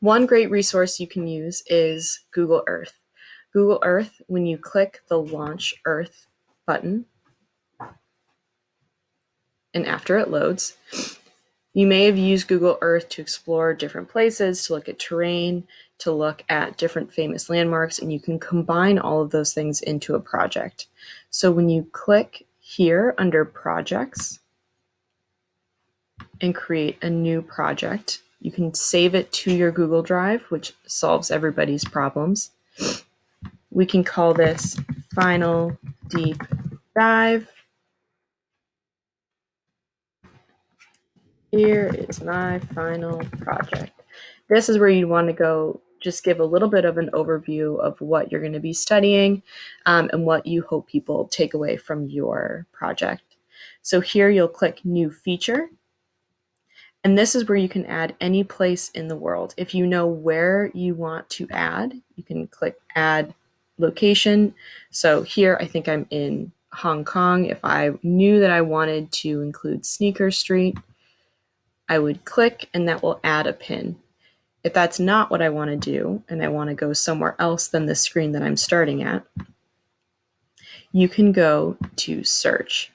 One great resource you can use is Google Earth. Google Earth, when you click the Launch Earth button, and after it loads, you may have used Google Earth to explore different places, to look at terrain, to look at different famous landmarks, and you can combine all of those things into a project. So when you click here under Projects and create a new project, you can save it to your Google Drive, which solves everybody's problems. We can call this Final Deep Dive. Here is my final project. This is where you want to go, just give a little bit of an overview of what you're going to be studying and what you hope people take away from your project. So here you'll click New Feature. And this is where you can add any place in the world. If you know where you want to add, you can click Add Location. So here I think I'm in Hong Kong. If I knew that I wanted to include Sneaker Street, I would click and that will add a pin. If that's not what I want to do and I want to go somewhere else than the screen that I'm starting at, you can go to search.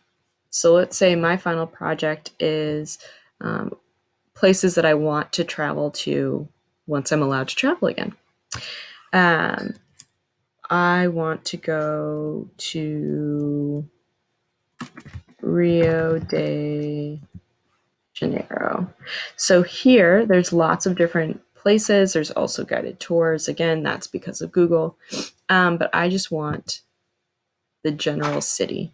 So let's say my final project is places that I want to travel to once I'm allowed to travel again. I want to go to Rio de Janeiro. So here, there's lots of different places. There's also guided tours. Again, that's because of Google. But I just want the general city.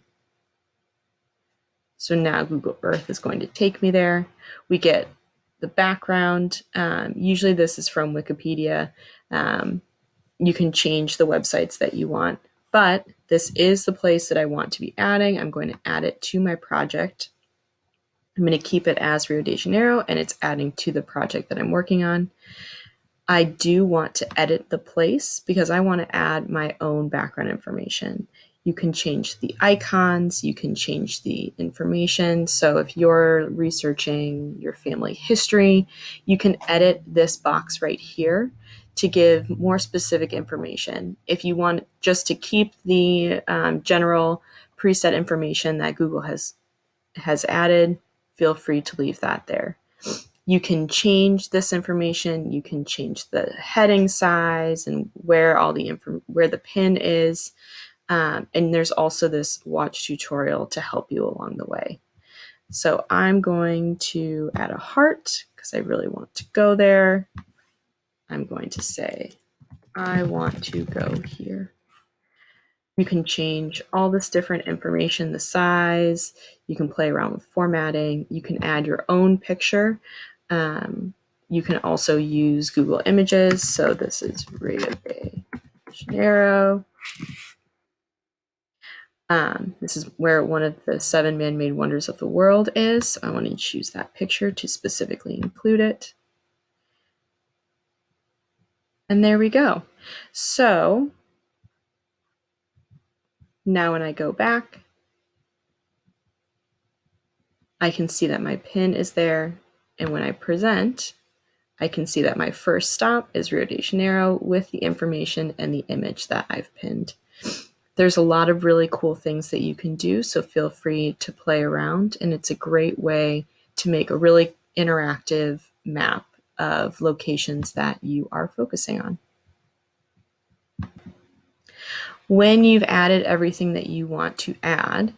So now Google Earth is going to take me there. We get the background. Usually this is from Wikipedia. You can change the websites that you want, but this is the place that I want to be adding. I'm going to add it to my project. I'm going to keep it as Rio de Janeiro, and it's adding to the project that I'm working on. I do want to edit the place because I want to add my own background information. You can change the icons, you can change the information. So if you're researching your family history, you can edit this box right here to give more specific information. If you want just to keep the general preset information that Google has added, feel free to leave that there. You can change this information. You can change the heading size and where all the where the pin is. And there's also this watch tutorial to help you along the way. So I'm going to add a heart because I really want to go there. I'm going to say, I want to go here. You can change all this different information, the size. You can play around with formatting. You can add your own picture. You can also use Google Images. So this is Rio de Janeiro. This is where one of the 7 man-made wonders of the world is. So I want to choose that picture to specifically include it. And there we go. So now when I go back, I can see that my pin is there. And when I present, I can see that my first stop is Rio de Janeiro with the information and the image that I've pinned. There's a lot of really cool things that you can do, so feel free to play around, and it's a great way to make a really interactive map of locations that you are focusing on. When you've added everything that you want to add,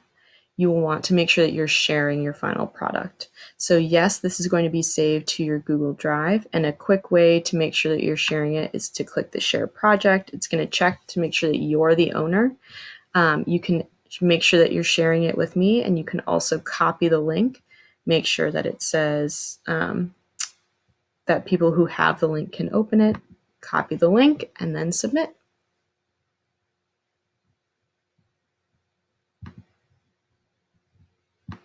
you will want to make sure that you're sharing your final product. So yes, this is going to be saved to your Google Drive, and a quick way to make sure that you're sharing it is to click the Share Project. It's going to check to make sure that you're the owner. You can make sure that you're sharing it with me, and you can also copy the link. Make sure that it says that people who have the link can open it, copy the link, and then submit.